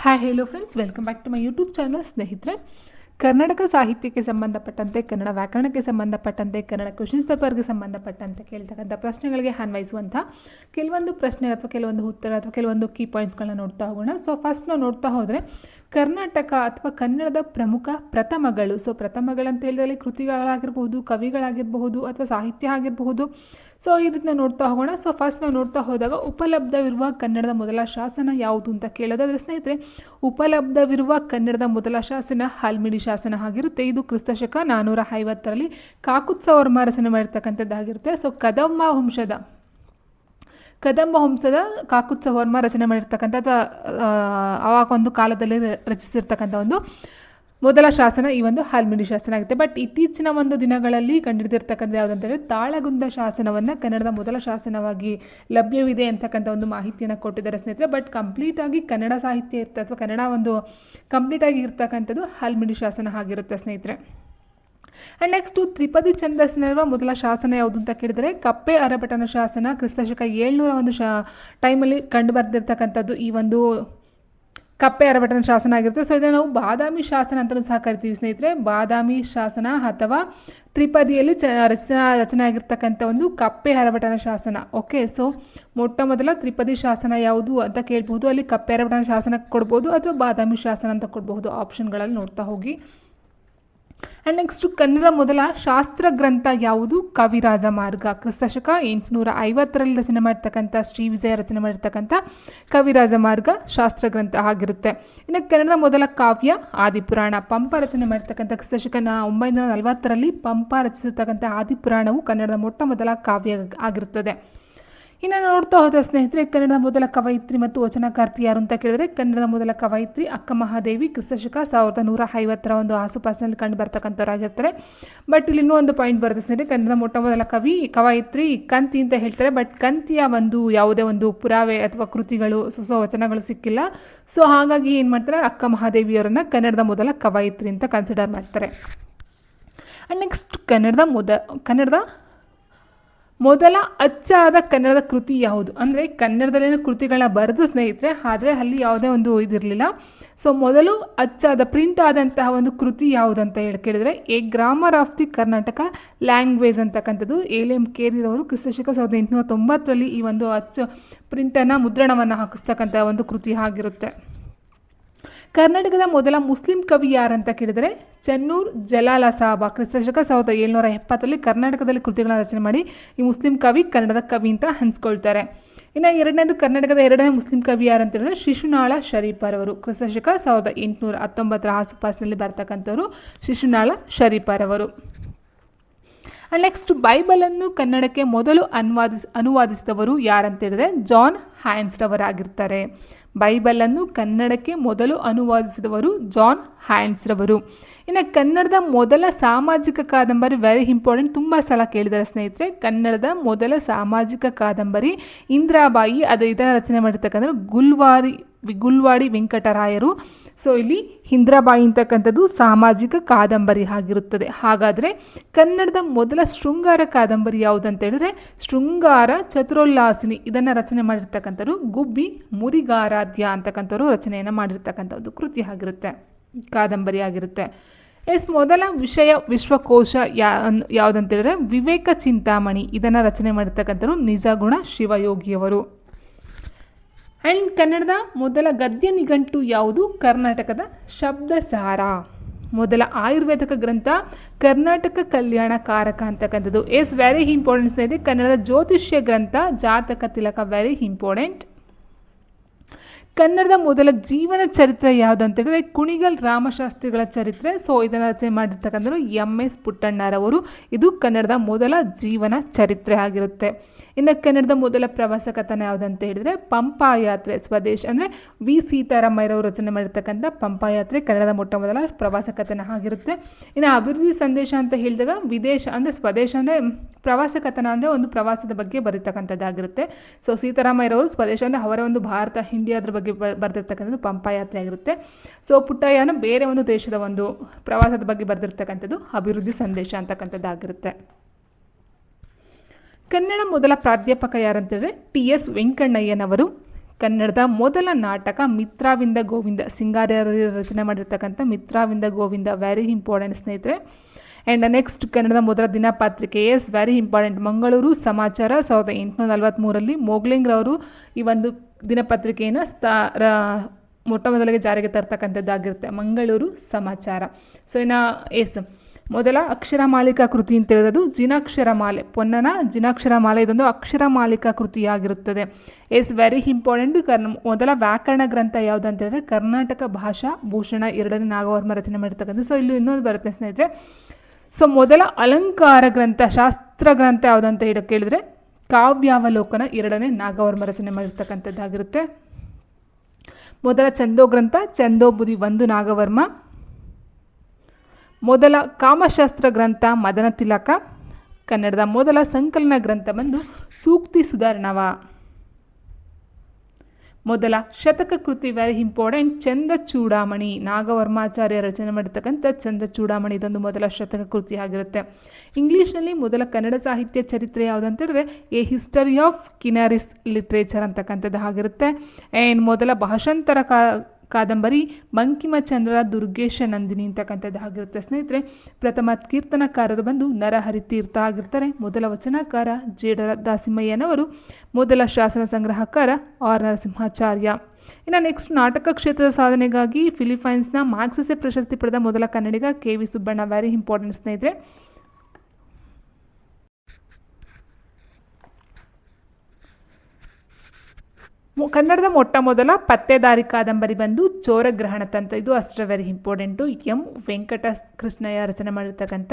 Hi hello friends, welcome back to my YouTube channel. ಸ್ನೇಹಿತರೆ, ಕರ್ನಾಟಕ ಸಾಹಿತ್ಯಕ್ಕೆ ಸಂಬಂಧಪಟ್ಟಂತೆ, ಕನ್ನಡ ವ್ಯಾಕರಣಕ್ಕೆ ಸಂಬಂಧಪಟ್ಟಂತೆ, ಕನ್ನಡ ಕ್ವೆಶ್ಚನ್ಸ್ ಪೇಪರ್ಗೆ ಸಂಬಂಧಪಟ್ಟಂತೆ ಕೇಳ್ತಕ್ಕಂಥ ಪ್ರಶ್ನೆಗಳಿಗೆ ಅನ್ವಯಿಸುವಂಥ ಕೆಲವೊಂದು ಪ್ರಶ್ನೆ ಅಥವಾ ಕೆಲವೊಂದು ಉತ್ತರ ಅಥವಾ ಕೆಲವೊಂದು ಕೀ ಪಾಯಿಂಟ್ಸ್ಗಳನ್ನ ನೋಡ್ತಾ ಹೋಗೋಣ. ಸೊ ಫಸ್ಟ್ ನಾವು ನೋಡ್ತಾ ಹೋದರೆ ಕರ್ನಾಟಕ ಅಥವಾ ಕನ್ನಡದ ಪ್ರಮುಖ ಪ್ರಥಮಗಳು. ಸೊ ಪ್ರಥಮಗಳಂತ ಹೇಳಿದಲ್ಲಿ ಕೃತಿಗಳಾಗಿರಬಹುದು, ಕವಿಗಳಾಗಿರಬಹುದು ಅಥವಾ ಸಾಹಿತ್ಯ ಆಗಿರಬಹುದು. ಸೊ ಇದನ್ನ ನೋಡ್ತಾ ಹೋಗೋಣ. ಸೊ ಫಸ್ಟ್ ನಾವು ನೋಡ್ತಾ ಹೋದಾಗ ಉಪಲಬ್ಧವಿರುವ ಕನ್ನಡದ ಮೊದಲ ಶಾಸನ ಯಾವುದು ಅಂತ ಕೇಳೋದಾದರೆ ಸ್ನೇಹಿತರೆ, ಉಪಲಬ್ಧವಿರುವ ಕನ್ನಡದ ಮೊದಲ ಶಾಸನ ಹಲ್ಮಿಡಿ ಶಾಸನ ಆಗಿರುತ್ತೆ. ಇದು ಕ್ರಿಸ್ತಶಕ 450ರಲ್ಲಿ ಕಾಕುತ್ಸವರ್ಮ ರಚನೆ ಮಾಡಿರ್ತಕ್ಕಂಥದ್ದಾಗಿರುತ್ತೆ. ಸೊ ಕದಂಬ ವಂಶದ ಕಾಕುತ್ಸವರ್ಮ ರಚನೆ ಮಾಡಿರ್ತಕ್ಕಂಥ ಅಥವಾ ಆವಾಗ ಒಂದು ಕಾಲದಲ್ಲಿ ರಚಿಸಿರ್ತಕ್ಕಂಥ ಒಂದು ಮೊದಲ ಶಾಸನ ಈ ಒಂದು ಹಲ್ಮಿಡಿ ಶಾಸನ ಆಗುತ್ತೆ. ಬಟ್ ಇತ್ತೀಚಿನ ಒಂದು ದಿನಗಳಲ್ಲಿ ಕಂಡುಹಿಡಿದಿರ್ತಕ್ಕಂಥ ಯಾವುದಂತಂದರೆ ತಾಳಗುಂದ ಶಾಸನವನ್ನು ಕನ್ನಡದ ಮೊದಲ ಶಾಸನವಾಗಿ ಲಭ್ಯವಿದೆ ಅಂತಕ್ಕಂಥ ಒಂದು ಮಾಹಿತಿಯನ್ನು ಕೊಟ್ಟಿದ್ದಾರೆ ಸ್ನೇಹಿತರೆ. ಬಟ್ ಕಂಪ್ಲೀಟಾಗಿ ಕನ್ನಡ ಸಾಹಿತ್ಯ ಇರ್ತದೆ ಅಥವಾ ಕನ್ನಡ ಒಂದು ಕಂಪ್ಲೀಟಾಗಿ ಇರ್ತಕ್ಕಂಥದ್ದು ಹಲ್ಮಿಡಿ ಶಾಸನ ಆಗಿರುತ್ತೆ ಸ್ನೇಹಿತರೆ. ಆ್ಯಂಡ್ ನೆಕ್ಸ್ಟು ತ್ರಿಪದಿ ಛಂದಸ್ಸಿನಲ್ಲಿರುವ ಮೊದಲ ಶಾಸನ ಯಾವುದು ಅಂತ ಕೇಳಿದರೆ ಕಪ್ಪೆ ಅರಭಟನ ಶಾಸನ ಕ್ರಿಸ್ತಶಕ 700 ಒಂದು ಟೈಮಲ್ಲಿ ಕಂಡು ಬರ್ದಿರ್ತಕ್ಕಂಥದ್ದು ಈ ಒಂದು ಕಪ್ಪೆ ಅರಭಟನ ಶಾಸನ ಆಗಿರುತ್ತೆ. ಸೊ ಇದನ್ನು ನಾವು ಬಾದಾಮಿ ಶಾಸನ ಅಂತಲೂ ಸಹ ಕರಿತೀವಿ ಸ್ನೇಹಿತರೆ. ಬಾದಾಮಿ ಶಾಸನ ಅಥವಾ ತ್ರಿಪದಿಯಲ್ಲಿ ರಚನೆ ಆಗಿರ್ತಕ್ಕಂಥ ಒಂದು ಕಪ್ಪೆ ಅರಭಟನ ಶಾಸನ. ಓಕೆ, ಸೊ ಮೊಟ್ಟ ಮೊದಲ ತ್ರಿಪದಿ ಶಾಸನ ಯಾವುದು ಅಂತ ಕೇಳ್ಬೋದು. ಅಲ್ಲಿ ಕಪ್ಪೆ ಅರಭಟನ ಶಾಸನ ಕೊಡ್ಬೋದು ಅಥವಾ ಬಾದಾಮಿ ಶಾಸನ ಅಂತ ಕೊಡಬಹುದು. ಆಪ್ಷನ್ಗಳಲ್ಲಿ ನೋಡ್ತಾ ಹೋಗಿ. ಆ್ಯಂಡ್ ನೆಕ್ಸ್ಟು ಕನ್ನಡದ ಮೊದಲ ಶಾಸ್ತ್ರ ಗ್ರಂಥ ಯಾವುದು? ಕವಿರಾಜ ಮಾರ್ಗ ಕ್ರಿಸ್ತಶಕ 850ರಲ್ಲಿ ರಚನೆ ಮಾಡಿರ್ತಕ್ಕಂಥ ಶ್ರೀ ವಿಜಯ ರಚನೆ ಮಾಡಿರ್ತಕ್ಕಂಥ ಕವಿರಾಜ ಮಾರ್ಗ ಶಾಸ್ತ್ರ ಗ್ರಂಥ ಆಗಿರುತ್ತೆ. ಇನ್ನು ಕನ್ನಡದ ಮೊದಲ ಕಾವ್ಯ ಆದಿಪುರಾಣ ಪಂಪ ರಚನೆ ಮಾಡಿರ್ತಕ್ಕಂಥ ಕ್ರಿಸ್ತಶಕ 940ರಲ್ಲಿ ಪಂಪ ರಚಿಸಿರ್ತಕ್ಕಂಥ ಆದಿಪುರಾಣವು ಕನ್ನಡದ ಮೊಟ್ಟ ಮೊದಲ ಕಾವ್ಯ ಆಗಿರುತ್ತದೆ. ಇನ್ನು ನೋಡ್ತಾ ಹೋದ ಸ್ನೇಹಿತರೆ, ಕನ್ನಡದ ಮೊದಲ ಕವಯಿತ್ರಿ ಮತ್ತು ವಚನಕಾರ್ತಿ ಯಾರು ಅಂತ ಕೇಳಿದರೆ ಕನ್ನಡದ ಮೊದಲ ಕವಯಿತ್ರಿ ಅಕ್ಕ ಮಹಾದೇವಿ ಕ್ರಿಸ್ತಶಕ 1150ರ ಒಂದು ಆಸುಪಾಸಿನಲ್ಲಿ ಕಂಡು ಬರ್ತಕ್ಕಂಥವ್ರಾಗಿರ್ತಾರೆ. ಬಟ್ ಇಲ್ಲಿ ಇನ್ನೂ ಒಂದು ಪಾಯಿಂಟ್ ಬರುತ್ತೆ ಸ್ನೇಹಿತರೆ, ಕನ್ನಡದ ಮೊಟ್ಟ ಮೊದಲ ಕವಯಿತ್ರಿ ಕಂತಿ ಅಂತ ಹೇಳ್ತಾರೆ. ಬಟ್ ಕಂತಿಯ ಒಂದು ಯಾವುದೇ ಒಂದು ಪುರಾವೆ ಅಥವಾ ಕೃತಿಗಳು ವಚನಗಳು ಸಿಕ್ಕಿಲ್ಲ. ಸೊ ಹಾಗಾಗಿ ಏನು ಮಾಡ್ತಾರೆ, ಅಕ್ಕ ಮಹಾದೇವಿಯವರನ್ನು ಕನ್ನಡದ ಮೊದಲ ಕವಯಿತ್ರಿ ಅಂತ ಕನ್ಸಿಡರ್ ಮಾಡ್ತಾರೆ. ಆ್ಯಂಡ್ ನೆಕ್ಸ್ಟ್ ಕನ್ನಡದ ಮೊದಲ ಅಚ್ಚಾದ ಕನ್ನಡದ ಕೃತಿ ಯಾವುದು? ಅಂದರೆ ಕನ್ನಡದಲ್ಲಿನ ಕೃತಿಗಳನ್ನ ಬರೆದು ಸ್ನೇಹಿತರೆ, ಆದರೆ ಅಲ್ಲಿ ಯಾವುದೇ ಒಂದು ಇದಿರಲಿಲ್ಲ. ಸೊ ಮೊದಲು ಅಚ್ಚಾದ ಪ್ರಿಂಟ್ ಆದಂತಹ ಒಂದು ಕೃತಿ ಯಾವುದಂತ ಕೇಳಿದರೆ A grammar of the Karnataka language ಅಂತಕ್ಕಂಥದ್ದು ಎ.ಎಂ. ಕೇರಿರವರು ಕ್ರಿಸ್ತಶಕ 1890ರಲ್ಲಿ ಈ ಒಂದು ಅಚ್ಚು ಪ್ರಿಂಟನ್ನು ಮುದ್ರಣವನ್ನು ಹಾಕಿಸ್ತಕ್ಕಂಥ ಒಂದು ಕೃತಿ ಆಗಿರುತ್ತೆ. ಕರ್ನಾಟಕದ ಮೊದಲ ಮುಸ್ಲಿಂ ಕವಿ ಯಾರಂತ ಕೇಳಿದರೆ ಚೆನ್ನೂರ್ ಜಲಾಲ ಸಾಬ ಕ್ರಿಸ್ತಶಕ 1770ರಲ್ಲಿ ಕರ್ನಾಟಕದಲ್ಲಿ ಕೃತಿಗಳನ್ನ ರಚನೆ ಮಾಡಿ ಈ ಮುಸ್ಲಿಂ ಕವಿ ಕನ್ನಡದ ಕವಿ ಅಂತ ಹಂಚ್ಕೊಳ್ತಾರೆ. ಇನ್ನು ಎರಡನೇದು ಕರ್ನಾಟಕದ ಎರಡನೇ ಮುಸ್ಲಿಂ ಕವಿ ಯಾರಂತ ಹೇಳಿದ್ರೆ ಶಿಶುನಾಳ ಶರೀಫರವರು ಕ್ರಿಸ್ತಶಕ 1819ರ ಆಸುಪಾಸಿನಲ್ಲಿ ಬರ್ತಕ್ಕಂಥವ್ರು ಶಿಶುನಾಳ ಶರೀಫರವರು. ನೆಕ್ಸ್ಟ್ ಬೈಬಲನ್ನು ಕನ್ನಡಕ್ಕೆ ಮೊದಲು ಅನುವಾದಿಸಿದವರು ಯಾರಂತ ಹೇಳಿದ್ರೆ ಜಾನ್ ಹ್ಯಾಂಡ್ಸ್ರವರಾಗಿರ್ತಾರೆ. ಬೈಬಲನ್ನು ಕನ್ನಡಕ್ಕೆ ಮೊದಲು ಅನುವಾದಿಸಿದವರು ಜಾನ್ ಹ್ಯಾಂಡ್ಸ್ರವರು. ಇನ್ನು ಕನ್ನಡದ ಮೊದಲ ಸಾಮಾಜಿಕ ಕಾದಂಬರಿ ವೆರಿ ಇಂಪಾರ್ಟೆಂಟ್, ತುಂಬ ಸಲ ಕೇಳಿದ್ದಾರೆ ಸ್ನೇಹಿತರೆ. ಕನ್ನಡದ ಮೊದಲ ಸಾಮಾಜಿಕ ಕಾದಂಬರಿ ಇಂದಿರಾಬಾಯಿ, ಇದನ್ನು ರಚನೆ ಮಾಡಿರ್ತಕ್ಕಂಥ ಗುಲ್ವಾಡಿ ವೆಂಕಟರಾಯರು. ಸೊ ಇಲ್ಲಿ ಇಂದಿರಾಬಾಯಿ ಅಂತಕ್ಕಂಥದ್ದು ಸಾಮಾಜಿಕ ಕಾದಂಬರಿ ಆಗಿರುತ್ತದೆ. ಹಾಗಾದರೆ ಕನ್ನಡದ ಮೊದಲ ಶೃಂಗಾರ ಕಾದಂಬರಿ ಯಾವುದಂತ ಹೇಳಿದ್ರೆ ಶೃಂಗಾರ ಚತುರೋಲ್ಲಾಸಿನಿ, ಇದನ್ನು ರಚನೆ ಮಾಡಿರ್ತಕ್ಕಂಥವ್ರು ಗುಬ್ಬಿ ಮುರಿಗಾರಾಧ್ಯ ಅಂತಕ್ಕಂಥವ್ರು ರಚನೆಯನ್ನು ಮಾಡಿರ್ತಕ್ಕಂಥದ್ದು ಕೃತಿ ಆಗಿರುತ್ತೆ, ಕಾದಂಬರಿ ಆಗಿರುತ್ತೆ. ಮೊದಲ ವಿಷಯ ವಿಶ್ವಕೋಶ ಯಾವುದಂತ ಹೇಳಿದ್ರೆ ವಿವೇಕ ಚಿಂತಾಮಣಿ, ಇದನ್ನು ರಚನೆ ಮಾಡಿರ್ತಕ್ಕಂಥವ್ರು ನಿಜಗುಣ ಶಿವಯೋಗಿಯವರು. ಆ್ಯಂಡ್ ಕನ್ನಡದ ಮೊದಲ ಗದ್ಯ ನಿಘಂಟು ಯಾವುದು? ಕರ್ನಾಟಕದ ಶಬ್ದಸಾರ. ಮೊದಲ ಆಯುರ್ವೇದಿಕ ಗ್ರಂಥ ಕರ್ನಾಟಕ ಕಲ್ಯಾಣ ಕಾರಕ ಅಂತಕ್ಕಂಥದ್ದು ವೆರಿ ಇಂಪಾರ್ಟೆಂಟ್ ಸ್ನೇಹಿತರೆ. ಕನ್ನಡದ ಜ್ಯೋತಿಷ್ಯ ಗ್ರಂಥ ಜಾತಕ ತಿಲಕ ವೆರಿ ಇಂಪಾರ್ಟೆಂಟ್. ಕನ್ನಡದ ಮೊದಲ ಜೀವನ ಚರಿತ್ರೆ ಯಾವುದಂತ ಹೇಳಿದ್ರೆ ಕುಣಿಗಲ್ ರಾಮಶಾಸ್ತ್ರಿಗಳ ಚರಿತ್ರೆ. ಸೊ ಇದನ್ನು ರಚನೆ ಮಾಡಿರ್ತಕ್ಕಂಥವ್ರು ಎಂ.ಎಸ್. ಪುಟ್ಟಣ್ಣರವರು. ಇದು ಕನ್ನಡದ ಮೊದಲ ಜೀವನ ಚರಿತ್ರೆ ಆಗಿರುತ್ತೆ. ಇನ್ನು ಕನ್ನಡದ ಮೊದಲ ಪ್ರವಾಸ ಕಥನ ಯಾವುದಂತ ಹೇಳಿದರೆ ಪಂಪಾಯಾತ್ರೆ ಸ್ವದೇಶ, ಅಂದರೆ ವಿ ಸೀತಾರಾಮಯ್ಯರವರು ರಚನೆ ಮಾಡಿರ್ತಕ್ಕಂಥ ಪಂಪಾಯಾತ್ರೆ ಕನ್ನಡದ ಮೊಟ್ಟ ಮೊದಲ ಪ್ರವಾಸ ಕಥನ ಆಗಿರುತ್ತೆ. ಇನ್ನು ಅಭಿವೃದ್ಧಿ ಸಂದೇಶ ಅಂತ ಹೇಳಿದಾಗ ವಿದೇಶ ಅಂದರೆ ಸ್ವದೇಶ ಅಂದರೆ ಪ್ರವಾಸ ಕಥನ ಅಂದರೆ ಒಂದು ಪ್ರವಾಸದ ಬಗ್ಗೆ ಬರೀತಕ್ಕಂಥದ್ದಾಗಿರುತ್ತೆ. ಸೊ ಸೀತಾರಾಮಯ್ಯರವರು ಸ್ವದೇಶ ಅಂದರೆ ಅವರ ಒಂದು ಭಾರತ ಇಂಡಿಯಾದ್ರ ಬಗ್ಗೆ ಬರೆದಿರ್ತಕ್ಕಂಥದ್ದು ಪಂಪಾಯಾತ್ರೆ ಆಗಿರುತ್ತೆ. ಸೊ ಪುಟ್ಟಯ್ಯನ ಬೇರೆ ಒಂದು ದೇಶದ ಒಂದು ಪ್ರವಾಸದ ಬಗ್ಗೆ ಬರೆದಿರ್ತಕ್ಕಂಥದ್ದು ಅಭಿವೃದ್ಧಿ ಸಂದೇಶ ಅಂತಕ್ಕಂಥದ್ದಾಗಿರುತ್ತೆ. ಕನ್ನಡ ಮೊದಲ ಪ್ರಾಧ್ಯಾಪಕ ಯಾರಂತಂದರೆ ಟಿ.ಎಸ್. ವೆಂಕಣ್ಣಯ್ಯನವರು. ಕನ್ನಡದ ಮೊದಲ ನಾಟಕ ಮಿತ್ರವಿಂದ ಗೋವಿಂದ, ಸಿಂಗಾರ್ಯಾರು ರಚನೆ ಮಾಡಿರ್ತಕ್ಕಂಥ ಮಿತ್ರವಿಂದ ಗೋವಿಂದ, ವೆರಿ ಇಂಪಾರ್ಟೆಂಟ್ ಸ್ನೇಹಿತರೆ. ಆ್ಯಂಡ್ ನೆಕ್ಸ್ಟ್ ಕನ್ನಡದ ಮೊದಲ ದಿನಪತ್ರಿಕೆ, ಎಸ್ ವೆರಿ ಇಂಪಾರ್ಟೆಂಟ್, ಮಂಗಳೂರು ಸಮಾಚಾರ 1843 ಮೋಗ್ಲಿಂಗ್ರವರು ಈ ಒಂದು ದಿನಪತ್ರಿಕೆಯನ್ನು ಮೊಟ್ಟ ಮೊದಲಿಗೆ ಜಾರಿಗೆ ತರ್ತಕ್ಕಂಥದ್ದಾಗಿರುತ್ತೆ, ಮಂಗಳೂರು ಸಮಾಚಾರ. ಸೊ ಇನ್ನು ಎಸ್ ಮೊದಲ ಅಕ್ಷರ ಮಾಲಿಕಾ ಕೃತಿ ಅಂತ ಹೇಳೋದು ಜಿನಾಕ್ಷರ ಮಾಲೆ, ಪೊನ್ನನ ಜಿನಾಕ್ಷರ ಮಾಲೆ, ಇದೊಂದು ಅಕ್ಷರ ಮಾಲಿಕಾ ಕೃತಿಯಾಗಿರುತ್ತದೆ. Yes very important. ಮೊದಲ ವ್ಯಾಕರಣ ಗ್ರಂಥ ಯಾವುದು ಅಂತ ಹೇಳಿದ್ರೆ ಕರ್ನಾಟಕ ಭಾಷಾ ಭೂಷಣ 2ನೇ ನಾಗವರ್ಮ ರಚನೆ ಮಾಡಿರ್ತಕ್ಕಂಥ. ಸೊ ಇಲ್ಲಿ ಇನ್ನೊಂದು ಬರುತ್ತೆ ಸ್ನೇಹಿತರೆ. ಸೊ ಮೊದಲ ಅಲಂಕಾರ ಗ್ರಂಥ ಶಾಸ್ತ್ರ ಗ್ರಂಥ ಯಾವುದು ಅಂತ ಹೇಳಿ ಕೇಳಿದ್ರೆ ಕಾವ್ಯಾವಲೋಕನ 2ನೇ ನಾಗವರ್ಮ ರಚನೆ ಮಾಡಿರ್ತಕ್ಕಂಥದ್ದಾಗಿರುತ್ತೆ. ಮೊದಲ ಛಂದೋ ಗ್ರಂಥ ಛಂದೋಬುದಿ 1 ನಾಗವರ್ಮ. ಮೊದಲ ಕಾಮಶಾಸ್ತ್ರ ಗ್ರಂಥ ಮದನ ತಿಲಕ. ಕನ್ನಡದ ಮೊದಲ ಸಂಕಲನ ಗ್ರಂಥ ಬಂದು ಸೂಕ್ತಿ ಸುಧಾರಣವ. ಮೊದಲ ಶತಕ ಕೃತಿ ವೆರಿ ಇಂಪಾರ್ಟೆಂಟ್ ಚಂದ್ರ ಚೂಡಾಮಣಿ, ನಾಗವರ್ಮಾಚಾರ್ಯ ರಚನೆ ಮಾಡಿರ್ತಕ್ಕಂಥ ಚಂದ್ರ ಚೂಡಾಮಣಿ, ಇದೊಂದು ಮೊದಲ ಶತಕ ಕೃತಿ ಆಗಿರುತ್ತೆ. ಇಂಗ್ಲೀಷ್ನಲ್ಲಿ ಮೊದಲ ಕನ್ನಡ ಸಾಹಿತ್ಯ ಚರಿತ್ರೆ ಯಾವುದಂತ ಹೇಳಿದ್ರೆ ಎ ಹಿಸ್ಟರಿ ಆಫ್ ಕಿನಾರಿಸ್ ಲಿಟ್ರೇಚರ್ ಅಂತಕ್ಕಂಥದ್ದು ಆಗಿರುತ್ತೆ. ಆ್ಯಂಡ್ ಮೊದಲ ಭಾಷಾಂತರ ಕಾದಂಬರಿ ಬಂಕಿಮಚಂದ್ರ ದುರ್ಗೇಶ ನಂದಿನಿ ಅಂತಕ್ಕಂಥದ್ದು ಆಗಿರುತ್ತೆ ಸ್ನೇಹಿತರೆ. ಪ್ರಥಮ ಕೀರ್ತನಕಾರರು ಬಂದು ನರಹರಿ ತೀರ್ಥ ಆಗಿರ್ತಾರೆ. ಮೊದಲ ವಚನಕಾರ ಜೇಡರ ದಾಸಿಮಯ್ಯನವರು. ಮೊದಲ ಶಾಸನ ಸಂಗ್ರಹಕಾರ ಆರ್ ನರಸಿಂಹಾಚಾರ್ಯ. ಇನ್ನು ನೆಕ್ಸ್ಟ್ ನಾಟಕ ಕ್ಷೇತ್ರದ ಸಾಧನೆಗಾಗಿ ಫಿಲಿಪೈನ್ಸ್ನ ಮ್ಯಾಗ್ಸೆಸೆ ಪ್ರಶಸ್ತಿ ಪಡೆದ ಮೊದಲ ಕನ್ನಡಿಗ ಕೆ.ವಿ. ಸುಬ್ಬಣ್ಣ, ವೆರಿ ಇಂಪಾರ್ಟೆಂಟ್ ಸ್ನೇಹಿತರೆ. ಕನ್ನಡದ ಮೊಟ್ಟ ಮೊದಲ ಪತ್ತೆದಾರಿ ಕಾದಂಬರಿ ಬಂದು ಚೋರಗ್ರಹಣ ತಂತ್ರ, ಇದು ಅಷ್ಟೇ ವೆರಿ ಇಂಪಾರ್ಟೆಂಟು. ಎಂ ವೆಂಕಟ ಕೃಷ್ಣಯ್ಯ ರಚನೆ ಮಾಡಿರ್ತಕ್ಕಂಥ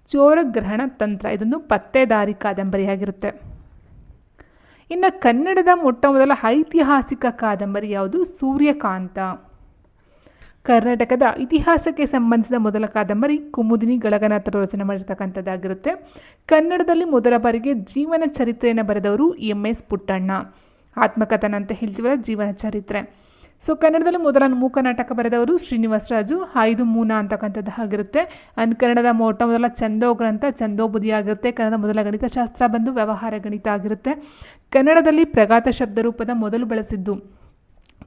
ಚೋರಗ್ರಹಣ ತಂತ್ರ, ಇದೊಂದು ಪತ್ತೆದಾರಿ ಕಾದಂಬರಿ ಆಗಿರುತ್ತೆ. ಇನ್ನು ಕನ್ನಡದ ಮೊಟ್ಟ ಮೊದಲ ಐತಿಹಾಸಿಕ ಕಾದಂಬರಿ ಯಾವುದು? ಸೂರ್ಯಕಾಂತ. ಕರ್ನಾಟಕದ ಇತಿಹಾಸಕ್ಕೆ ಸಂಬಂಧಿಸಿದ ಮೊದಲ ಕಾದಂಬರಿ ಕುಮುದಿನಿ ಗಳಗನಾಥರು ರಚನೆ ಮಾಡಿರ್ತಕ್ಕಂಥದ್ದಾಗಿರುತ್ತೆ. ಕನ್ನಡದಲ್ಲಿ ಮೊದಲ ಬಾರಿಗೆ ಜೀವನ ಚರಿತ್ರೆಯನ್ನು ಬರೆದವರು ಎಂ.ಎಸ್. ಪುಟ್ಟಣ್ಣ. ಆತ್ಮಕಥನ ಅಂತ ಹೇಳ್ತೀವಲ್ಲ, ಜೀವನ ಚರಿತ್ರೆ. ಸೊ ಕನ್ನಡದಲ್ಲಿ ಮೊದಲ ಮೂಕ ನಾಟಕ ಬರೆದವರು ಶ್ರೀನಿವಾಸರಾಜು, 5 ಮೂನ ಅಂತಕ್ಕಂಥದ್ದು ಆಗಿರುತ್ತೆ. ಅಂಡ್ ಕನ್ನಡದ ಮೊಟ್ಟ ಮೊದಲ ಛಂದೋ ಗ್ರಂಥ ಛಂದೋಬುದಿ ಆಗಿರುತ್ತೆ. ಕನ್ನಡದ ಮೊದಲ ಗಣಿತಶಾಸ್ತ್ರ ಬಂದು ವ್ಯವಹಾರ ಗಣಿತ ಆಗಿರುತ್ತೆ. ಕನ್ನಡದಲ್ಲಿ ಪ್ರಘಾತ ಶಬ್ದ ರೂಪದ ಮೊದಲು ಬಳಸಿದ್ದು,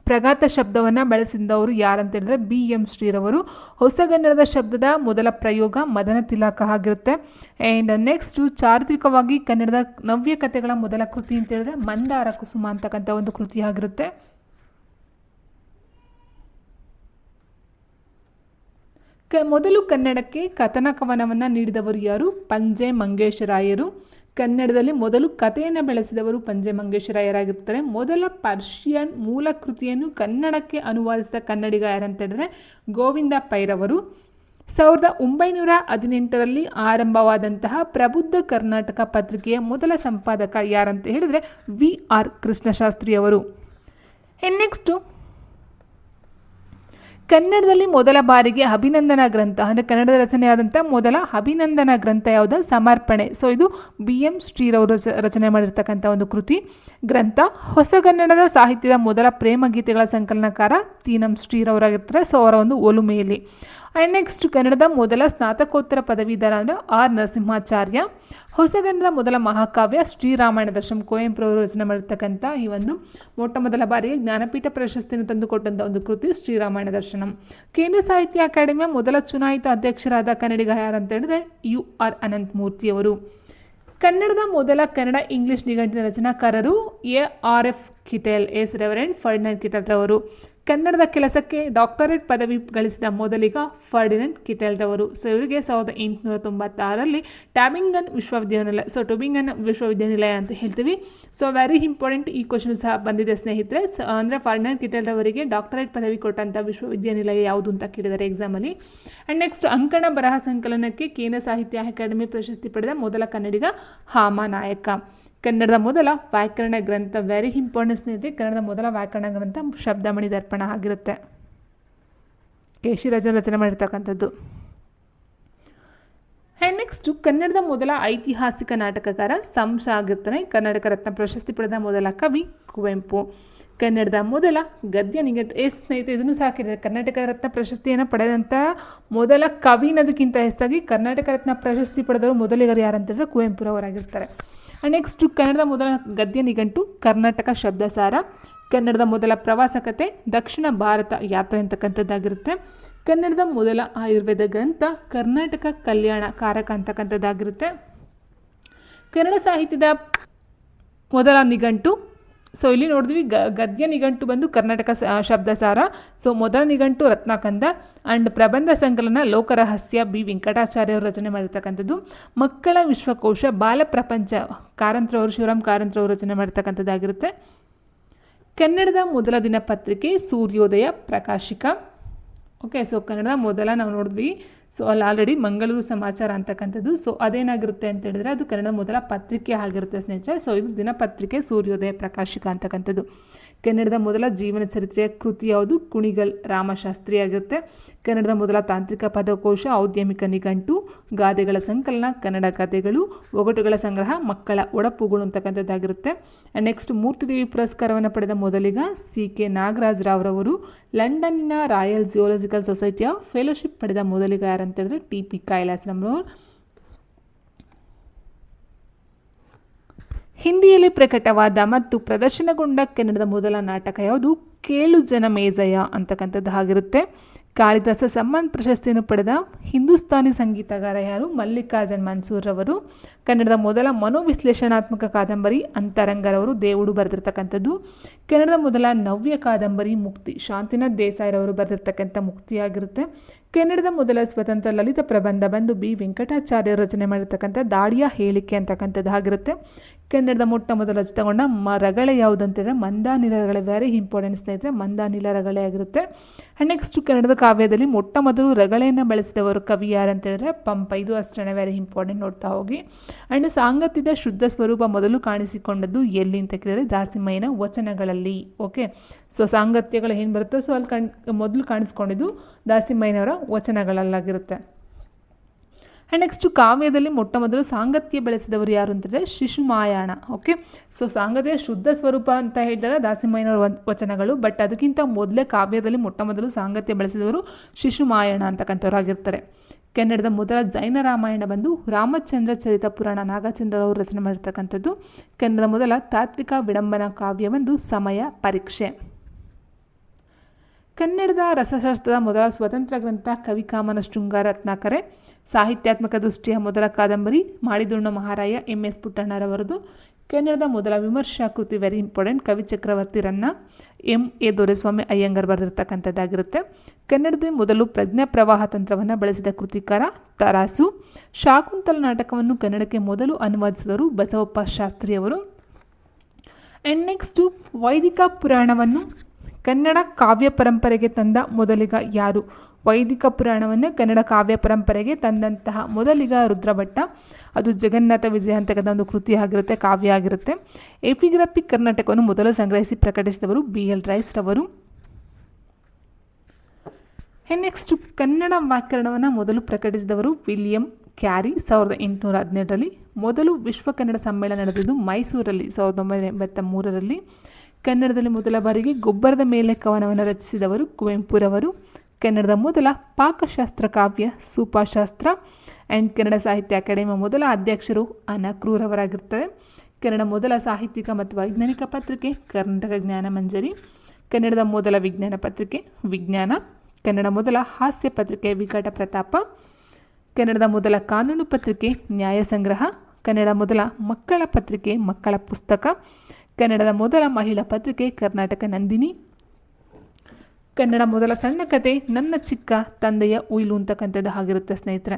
ಪ್ರಘಾತ ಶಬ್ದವನ್ನು ಬಳಸಿದವರು ಯಾರಂತ ಹೇಳಿದ್ರೆ B.M. ಶ್ರೀರವರು. ಹೊಸಗನ್ನಡದ ಶಬ್ದದ ಮೊದಲ ಪ್ರಯೋಗ ಮದನ ತಿಲಕ ಆಗಿರುತ್ತೆ. ಆ್ಯಂಡ್ ನೆಕ್ಸ್ಟು ಚಾರಿತ್ರಿಕವಾಗಿ ಕನ್ನಡದ ನವ್ಯ ಕಥೆಗಳ ಮೊದಲ ಕೃತಿ ಅಂತ ಹೇಳಿದ್ರೆ ಮಂದಾರ ಕುಸುಮ ಅಂತಕ್ಕಂಥ ಒಂದು ಕೃತಿ ಆಗಿರುತ್ತೆ. ಮೊದಲು ಕನ್ನಡಕ್ಕೆ ಕಥನ ಕವನವನ್ನು ನೀಡಿದವರು ಯಾರು? ಪಂಜೆ ಮಂಗೇಶರಾಯರು. ಕನ್ನಡದಲ್ಲಿ ಮೊದಲು ಕಥೆಯನ್ನು ಬೆಳೆಸಿದವರು ಪಂಜೆ ಮಂಗೇಶರಾಯರಾಗಿರ್ತಾರೆ. ಮೊದಲ ಪರ್ಷಿಯನ್ ಮೂಲ ಕೃತಿಯನ್ನು ಕನ್ನಡಕ್ಕೆ ಅನುವಾದಿಸಿದ ಕನ್ನಡಿಗ ಯಾರಂತ ಹೇಳಿದ್ರೆ ಗೋವಿಂದ ಪೈರವರು. 1918 ಆರಂಭವಾದಂತಹ ಪ್ರಬುದ್ಧ ಕರ್ನಾಟಕ ಪತ್ರಿಕೆಯ ಮೊದಲ ಸಂಪಾದಕ ಯಾರಂತ ಹೇಳಿದ್ರೆ V.R. ಕೃಷ್ಣಶಾಸ್ತ್ರಿಯವರು. ನೆಕ್ಸ್ಟು ಕನ್ನಡದಲ್ಲಿ ಮೊದಲ ಬಾರಿಗೆ ಅಭಿನಂದನಾ ಗ್ರಂಥ ಅಂದರೆ ಕನ್ನಡದ ರಚನೆಯಾದಂಥ ಮೊದಲ ಅಭಿನಂದನಾ ಗ್ರಂಥ ಯಾವುದು? ಸಮರ್ಪಣೆ. ಸೊ ಇದು B.M. ಶ್ರೀರವರು ರಚನೆ ಮಾಡಿರ್ತಕ್ಕಂಥ ಒಂದು ಕೃತಿ ಗ್ರಂಥ. ಹೊಸಗನ್ನಡದ ಸಾಹಿತ್ಯದ ಮೊದಲ ಪ್ರೇಮ ಗೀತೆಗಳ ಸಂಕಲನಕಾರ ತೀನಂ ಶ್ರೀರವರಾಗಿರ್ತಾರೆ. ಸೊ ಅವರ ಒಂದು ಒಲುಮೆಯಲ್ಲಿ. ಆ್ಯಂಡ್ ನೆಕ್ಸ್ಟ್ ಕನ್ನಡದ ಮೊದಲ ಸ್ನಾತಕೋತ್ತರ ಪದವೀಧರ ಅಂದರೆ ಆರ್ ನರಸಿಂಹಾಚಾರ್ಯ. ಹೊಸಗನ್ನಡದ ಮೊದಲ ಮಹಾಕಾವ್ಯ ಶ್ರೀರಾಮಾಯಣ ದರ್ಶನ, ಕುವೆಂಪುರವರು ರಚನೆ ಮಾಡಿರ್ತಕ್ಕಂಥ ಈ ಒಂದು ಮೊಟ್ಟ ಮೊದಲ ಬಾರಿಗೆ ಜ್ಞಾನಪೀಠ ಪ್ರಶಸ್ತಿಯನ್ನು ತಂದುಕೊಟ್ಟಂಥ ಒಂದು ಕೃತಿ ಶ್ರೀರಾಮಾಯಣ ದರ್ಶನಂ. ಕೇಂದ್ರ ಸಾಹಿತ್ಯ ಅಕಾಡೆಮಿಯ ಮೊದಲ ಚುನಾಯಿತ ಅಧ್ಯಕ್ಷರಾದ ಕನ್ನಡಿಗ ಯಾರಂತ ಹೇಳಿದ್ರೆ U.R. ಅನಂತಮೂರ್ತಿಯವರು. ಕನ್ನಡದ ಮೊದಲ ಕನ್ನಡ ಇಂಗ್ಲಿಷ್ ನಿಘಂಟಿನ ರಚನಾಕಾರರು A.R.F. Kittel, as Reverend Ferdinand Kittel ರವರು. ಕನ್ನಡದ ಕೆಲಸಕ್ಕೆ ಡಾಕ್ಟರೇಟ್ ಪದವಿ ಗಳಿಸಿದ ಮೊದಲಿಗ ಫರ್ಡಿನೆಂಟ್ ಕಿಟೆಲ್ ರವರು. ಸೊ ಇವರಿಗೆ 1896 ಟ್ಯಾಬಿಂಗನ್ ವಿಶ್ವವಿದ್ಯಾನಿಲಯ, ಸೊ ಟೊಬಿಂಗನ್ ವಿಶ್ವವಿದ್ಯಾನಿಲಯ ಅಂತ ಹೇಳ್ತೀವಿ. ಸೊ ವೆರಿ ಇಂಪಾರ್ಟೆಂಟ್, ಈ ಕ್ವಶನ್ ಸಹ ಬಂದಿದೆ ಸ್ನೇಹಿತರೆ. ಅಂದರೆ ಫರ್ಡಿನೆಂಟ್ ಕಿಟೆಲ್ ರವರಿಗೆ ಡಾಕ್ಟರೇಟ್ ಪದವಿ ಕೊಟ್ಟಂಥ ವಿಶ್ವವಿದ್ಯಾನಿಲಯ ಯಾವುದು ಅಂತ ಕೇಳಿದ್ದಾರೆ ಎಕ್ಸಾಮಲ್ಲಿ. ಆ್ಯಂಡ್ ನೆಕ್ಸ್ಟ್ ಅಂಕಣ ಬರಹ ಸಂಕಲನಕ್ಕೆ ಕೇಂದ್ರ ಸಾಹಿತ್ಯ ಅಕಾಡೆಮಿ ಪ್ರಶಸ್ತಿ ಪಡೆದ ಮೊದಲ ಕನ್ನಡಿಗ ಹಾಮಾನಾಯಕ. ಕನ್ನಡದ ಮೊದಲ ವ್ಯಾಕರಣ ಗ್ರಂಥ, ವೆರಿ ಇಂಪಾರ್ಟೆಂಟ್ ಸ್ನೇಹಿತರೆ, ಕನ್ನಡದ ಮೊದಲ ವ್ಯಾಕರಣ ಗ್ರಂಥ ಶಬ್ದಮಣಿ ದರ್ಪಣ ಆಗಿರುತ್ತೆ. ಕೇಶಿರಾಜ ರಚನೆ ಮಾಡಿರ್ತಕ್ಕಂಥದ್ದು. ಆ್ಯಂಡ್ ನೆಕ್ಸ್ಟು ಕನ್ನಡದ ಮೊದಲ ಐತಿಹಾಸಿಕ ನಾಟಕಕಾರ ಸಂಸ ಆಗಿರ್ತಾನೆ. ಕರ್ನಾಟಕ ರತ್ನ ಪ್ರಶಸ್ತಿ ಪಡೆದ ಮೊದಲ ಕವಿ ಕುವೆಂಪು. ಕನ್ನಡದ ಮೊದಲ ಗದ್ಯ ನಿಘಂಟು, ಸ್ನೇಹಿತರೆ ಇದನ್ನು ಸಹ ಕೇಳಿದರೆ ಕರ್ನಾಟಕ ರತ್ನ ಪ್ರಶಸ್ತಿಯನ್ನು ಪಡೆದಂಥ ಮೊದಲ ಕವಿ ಅನ್ನೋದಕ್ಕಿಂತ ಹೆಚ್ಚಾಗಿ ಕರ್ನಾಟಕ ರತ್ನ ಪ್ರಶಸ್ತಿ ಪಡೆದವರು ಮೊದಲಿಗರು ಯಾರಂತಂದರೆ ಕುವೆಂಪುರವರಾಗಿರ್ತಾರೆ. ನೆಕ್ಸ್ಟು ಕನ್ನಡದ ಮೊದಲ ಗದ್ಯ ನಿಘಂಟು ಕರ್ನಾಟಕ ಶಬ್ದಸಾರ. ಕನ್ನಡದ ಮೊದಲ ಪ್ರವಾಸ ಕತೆ ದಕ್ಷಿಣ ಭಾರತ ಯಾತ್ರೆ ಅಂತಕ್ಕಂಥದ್ದಾಗಿರುತ್ತೆ. ಕನ್ನಡದ ಮೊದಲ ಆಯುರ್ವೇದ ಗ್ರಂಥ ಕರ್ನಾಟಕ ಕಲ್ಯಾಣ ಕಾರಕ ಅಂತಕ್ಕಂಥದ್ದಾಗಿರುತ್ತೆ. ಕನ್ನಡ ಸಾಹಿತ್ಯದ ಮೊದಲ ನಿಘಂಟು, ಸೊ ಇಲ್ಲಿ ನೋಡಿದ್ವಿ ಗದ್ಯ ನಿಘಂಟು ಬಂದು ಕರ್ನಾಟಕ ಶಬ್ದಸಾರ, ಸೊ ಮೊದಲ ನಿಘಂಟು ರತ್ನಾಕಂದ ಆ್ಯಂಡ್ ಪ್ರಬಂಧ ಸಂಕಲನ ಲೋಕರಹಸ್ಯ ಬಿ ವೆಂಕಟಾಚಾರ್ಯವರು ರಚನೆ ಮಾಡಿರ್ತಕ್ಕಂಥದ್ದು. ಮಕ್ಕಳ ವಿಶ್ವಕೋಶ ಬಾಲ ಪ್ರಪಂಚ ಕಾರಂತರವರು ಶಿವರಾಮ್ ಕಾರಂತರವರು ರಚನೆ ಮಾಡಿರ್ತಕ್ಕಂಥದ್ದಾಗಿರುತ್ತೆ. ಕನ್ನಡದ ಮೊದಲ ದಿನಪತ್ರಿಕೆ ಸೂರ್ಯೋದಯ ಪ್ರಕಾಶಿಕ. ಓಕೆ, ಸೊ ಕನ್ನಡದ ಮೊದಲ ನಾವು ನೋಡಿದ್ವಿ, ಸೊ ಅಲ್ಲಿ ಆಲ್ರೆಡಿ ಮಂಗಳೂರು ಸಮಾಚಾರ ಅಂತಕ್ಕಂಥದ್ದು. ಸೊ ಅದೇನಾಗಿರುತ್ತೆ ಅಂತ ಹೇಳಿದ್ರೆ ಅದು ಕನ್ನಡದ ಮೊದಲ ಪತ್ರಿಕೆ ಆಗಿರುತ್ತೆ ಸ್ನೇಹಿತರೆ. ಸೊ ಇದು ದಿನಪತ್ರಿಕೆ ಸೂರ್ಯೋದಯ ಪ್ರಕಾಶಿಕ ಅಂತಕ್ಕಂಥದ್ದು. ಕನ್ನಡದ ಮೊದಲ ಜೀವನ ಚರಿತ್ರೆಯ ಕೃತಿ ಯಾವುದು? ಕುಣಿಗಲ್ ರಾಮಶಾಸ್ತ್ರಿ ಆಗಿರುತ್ತೆ. ಕನ್ನಡದ ಮೊದಲ ತಾಂತ್ರಿಕ ಪದಕೋಶ ಔದ್ಯಮಿಕ ನಿಘಂಟು, ಗಾದೆಗಳ ಸಂಕಲನ ಕನ್ನಡ ಗಾದೆಗಳು, ಒಗಟುಗಳ ಸಂಗ್ರಹ ಮಕ್ಕಳ ಒಡಪುಗಳು ಅಂತಕ್ಕಂಥದ್ದಾಗಿರುತ್ತೆ. ಆ್ಯಂಡ್ ನೆಕ್ಸ್ಟ್ ಮೂರ್ತಿದೇವಿ ಪುರಸ್ಕಾರವನ್ನು ಪಡೆದ ಮೊದಲಿಗ CK ನಾಗರಾಜ್ ರಾವ್ರವರು. ಲಂಡನ್ನಿನ ರಾಯಲ್ ಜಿಯೋಲಜಿಕಲ್ ಸೊಸೈಟಿಯ ಫೆಲೋಶಿಪ್ ಪಡೆದ ಮೊದಲಿಗ ಯಾರಂತ ಹೇಳಿದ್ರೆ TP ಕೈಲಾಸಂರವರು. ಹಿಂದಿಯಲ್ಲಿ ಪ್ರಕಟವಾದ ಮತ್ತು ಪ್ರದರ್ಶನಗೊಂಡ ಕನ್ನಡದ ಮೊದಲ ನಾಟಕ ಯಾವುದು? ಕೇಳು ಜನಮೇಜಯ ಅಂತಕ್ಕಂಥದ್ದು ಆಗಿರುತ್ತೆ. ಕಾಳಿದಾಸ ಸಮ್ಮಾನ್ ಪ್ರಶಸ್ತಿಯನ್ನು ಪಡೆದ ಹಿಂದೂಸ್ತಾನಿ ಸಂಗೀತಗಾರ ಯಾರು? ಮಲ್ಲಿಕಾರ್ಜುನ್ ಮನ್ಸೂರ್ ರವರು. ಕನ್ನಡದ ಮೊದಲ ಮನೋವಿಶ್ಲೇಷಣಾತ್ಮಕ ಕಾದಂಬರಿ ಅಂತರಂಗರವರು ದೇವುಡು ಬರೆದಿರ್ತಕ್ಕಂಥದ್ದು. ಕನ್ನಡದ ಮೊದಲ ನವ್ಯ ಕಾದಂಬರಿ ಮುಕ್ತಿ ಶಾಂತಿನಾಥ್ ದೇಸಾಯಿರವರು ಬರೆದಿರ್ತಕ್ಕಂಥ ಮುಕ್ತಿಯಾಗಿರುತ್ತೆ. ಕನ್ನಡದ ಮೊದಲ ಸ್ವತಂತ್ರ ಲಲಿತ ಪ್ರಬಂಧ ಬಂದು ಬಿ ವೆಂಕಟಾಚಾರ್ಯರು ರಚನೆ ಮಾಡಿರ್ತಕ್ಕಂಥ ದಾಳಿಯ ಹೇಳಿಕೆ ಅಂತಕ್ಕಂಥದ್ದು ಆಗಿರುತ್ತೆ. ಕನ್ನಡದ ಮೊಟ್ಟ ಮೊದಲ ರಚಿತಗೊಂಡ ರಗಳೆ ಯಾವುದಂತಂದರೆ ಮಂದಾನಿಲ ರಗಳೆ. ವೆರಿ ಇಂಪಾರ್ಟೆಂಟ್ ಸ್ನೇಹಿತರೆ, ಮಂದಾನಿಲ ರಗಳೆ ಆಗಿರುತ್ತೆ. ಆ್ಯಂಡ್ ನೆಕ್ಸ್ಟ್ ಕನ್ನಡದ ಕಾವ್ಯದಲ್ಲಿ ಮೊಟ್ಟ ಮೊದಲು ರಗಳೆಯನ್ನು ಬಳಸಿದವರು ಕವಿ ಯಾರಂತ ಹೇಳಿದ್ರೆ ಪಂಪ. ಇದು ಅಷ್ಟೇ ವೆರಿ ಇಂಪಾರ್ಟೆಂಟ್, ನೋಡ್ತಾ ಹೋಗಿ. ಆ್ಯಂಡ್ ಸಾಂಗತ್ಯದ ಶುದ್ಧ ಸ್ವರೂಪ ಮೊದಲು ಕಾಣಿಸಿಕೊಂಡದ್ದು ಎಲ್ಲಿ ಅಂತ ಕೇಳಿದರೆ ದಾಸಿಮಯ್ಯನ ವಚನಗಳಲ್ಲಿ. ಓಕೆ, ಸೊ ಸಾಂಗತ್ಯಗಳು ಏನು ಬರುತ್ತೋ ಸೊ ಅಲ್ಲಿ ಮೊದಲು ಕಾಣಿಸ್ಕೊಂಡಿದ್ದು ದಾಸಿಮಯ್ಯನವರ ವಚನಗಳಲ್ಲಾಗಿರುತ್ತೆ. ಆ್ಯಂಡ್ ನೆಕ್ಸ್ಟು ಕಾವ್ಯದಲ್ಲಿ ಮೊಟ್ಟ ಮೊದಲು ಸಾಂಗತ್ಯ ಬೆಳೆಸಿದವರು ಯಾರು ಅಂತಂದರೆ ಶಿಶುಮಾಯಾಣ. ಓಕೆ, ಸೊ ಸಾಂಗತ್ಯ ಶುದ್ಧ ಸ್ವರೂಪ ಅಂತ ಹೇಳಿದಾಗ ದಾಸಿಮಯ್ಯನವರ ವಚನಗಳು, ಬಟ್ ಅದಕ್ಕಿಂತ ಮೊದಲೇ ಕಾವ್ಯದಲ್ಲಿ ಮೊಟ್ಟ ಮೊದಲು ಸಾಂಗತ್ಯ ಬೆಳೆಸಿದವರು ಶಿಶುಮಾಯಣ ಅಂತಕ್ಕಂಥವ್ರು ಆಗಿರ್ತಾರೆ. ಕನ್ನಡದ ಮೊದಲ ಜೈನ ರಾಮಾಯಣ ಬಂದು ರಾಮಚಂದ್ರ ಚರಿತ ಪುರಾಣ ನಾಗಚಂದ್ರರವರು ರಚನೆ ಮಾಡಿರ್ತಕ್ಕಂಥದ್ದು. ಕನ್ನಡದ ಮೊದಲ ತಾತ್ವಿಕ ವಿಡಂಬನಾ ಕಾವ್ಯ ಬಂದು ಸಮಯ ಪರೀಕ್ಷೆ. ಕನ್ನಡದ ರಸಶಾಸ್ತ್ರದ ಮೊದಲ ಸ್ವತಂತ್ರ ಗ್ರಂಥ ಕವಿಕಾಮನ ಶೃಂಗಾರ ರತ್ನಾಕರೆ. ಸಾಹಿತ್ಯಾತ್ಮಕ ದೃಷ್ಟಿಯ ಮೊದಲ ಕಾದಂಬರಿ ಮಾಡಿದುಣ್ಣ ಮಹಾರಾಯ MS ಪುಟ್ಟಣ್ಣರವರದು. ಕನ್ನಡದ ಮೊದಲ ವಿಮರ್ಶಾ ಕೃತಿ ವೆರಿ ಇಂಪಾರ್ಟೆಂಟ್ ಕವಿ ಚಕ್ರವರ್ತಿ ರನ್ನ MA ದೊರೆಸ್ವಾಮಿ ಅಯ್ಯಂಗಾರ್ ಬರೆದಿರ್ತಕ್ಕಂಥದ್ದಾಗಿರುತ್ತೆ. ಕನ್ನಡದ ಮೊದಲು ಪ್ರಜ್ಞಾ ಪ್ರವಾಹ ತಂತ್ರವನ್ನು ಬಳಸಿದ ಕೃತಿಕಾರ ತರಾಸು. ಶಾಕುಂತಲ ನಾಟಕವನ್ನು ಕನ್ನಡಕ್ಕೆ ಮೊದಲು ಅನುವಾದಿಸಿದವರು ಬಸವಪ್ಪ ಶಾಸ್ತ್ರಿಯವರು. ಆ್ಯಂಡ್ ನೆಕ್ಸ್ಟು ವೈದಿಕ ಪುರಾಣವನ್ನು ಕನ್ನಡ ಕಾವ್ಯ ಪರಂಪರೆಗೆ ತಂದ ಮೊದಲಿಗ ಯಾರು? ವೈದಿಕ ಪುರಾಣವನ್ನು ಕನ್ನಡ ಕಾವ್ಯ ಪರಂಪರೆಗೆ ತಂದಂತಹ ಮೊದಲಿಗ ರುದ್ರಭಟ್ಟ. ಅದು ಜಗನ್ನಾಥ ವಿಜಯ ಅಂತಕ್ಕಂಥ ಒಂದು ಕೃತಿ ಆಗಿರುತ್ತೆ, ಕಾವ್ಯ ಆಗಿರುತ್ತೆ. ಎಪಿಗ್ರಾಫಿಕ್ ಕರ್ನಾಟಕವನ್ನು ಮೊದಲು ಸಂಗ್ರಹಿಸಿ ಪ್ರಕಟಿಸಿದವರು BL ರೈಸ್ ರವರು. ನೆಕ್ಸ್ಟ್ ಕನ್ನಡ ವ್ಯಾಕರಣವನ್ನು ಮೊದಲು ಪ್ರಕಟಿಸಿದವರು ವಿಲಿಯಂ ಕ್ಯಾರಿ 1817ರಲ್ಲಿ. ಮೊದಲು ವಿಶ್ವ ಕನ್ನಡ ಸಮ್ಮೇಳನ ನಡೆದಿದ್ದು ಮೈಸೂರಲ್ಲಿ 1983ರಲ್ಲಿ. ಕನ್ನಡದಲ್ಲಿ ಮೊದಲ ಬಾರಿಗೆ ಗೊಬ್ಬರದ ಮೇಲೆ ಕವನವನ್ನು ರಚಿಸಿದವರು ಕುವೆಂಪುರವರು. ಕನ್ನಡದ ಮೊದಲ ಪಾಕಶಾಸ್ತ್ರ ಕಾವ್ಯ ಸೂಪಾಶಾಸ್ತ್ರ. ಆ್ಯಂಡ್ ಕನ್ನಡ ಸಾಹಿತ್ಯ ಅಕಾಡೆಮಿಯ ಮೊದಲ ಅಧ್ಯಕ್ಷರು ಅನಕ್ರೂರವರಾಗಿರ್ತಾರೆ. ಕನ್ನಡ ಮೊದಲ ಸಾಹಿತ್ಯಿಕ ಮತ್ತು ವೈಜ್ಞಾನಿಕ ಪತ್ರಿಕೆ ಕರ್ನಾಟಕ ಜ್ಞಾನ ಮಂಜರಿ. ಕನ್ನಡದ ಮೊದಲ ವಿಜ್ಞಾನ ಪತ್ರಿಕೆ ವಿಜ್ಞಾನ. ಕನ್ನಡ ಮೊದಲ ಹಾಸ್ಯ ಪತ್ರಿಕೆ ವಿಕಟ ಪ್ರತಾಪ. ಕನ್ನಡದ ಮೊದಲ ಕಾನೂನು ಪತ್ರಿಕೆ ನ್ಯಾಯ ಸಂಗ್ರಹ. ಕನ್ನಡ ಮೊದಲ ಮಕ್ಕಳ ಪತ್ರಿಕೆ ಮಕ್ಕಳ ಪುಸ್ತಕ. ಕನ್ನಡದ ಮೊದಲ ಮಹಿಳಾ ಪತ್ರಿಕೆ ಕರ್ನಾಟಕ ನಂದಿನಿ. ಕನ್ನಡ ಮೊದಲ ಸಣ್ಣ ಕತೆ ನನ್ನ ಚಿಕ್ಕ ತಂದೆಯ ಉಯಿಲು ಅಂತಕ್ಕಂಥದ್ದು ಆಗಿರುತ್ತೆ ಸ್ನೇಹಿತರೆ.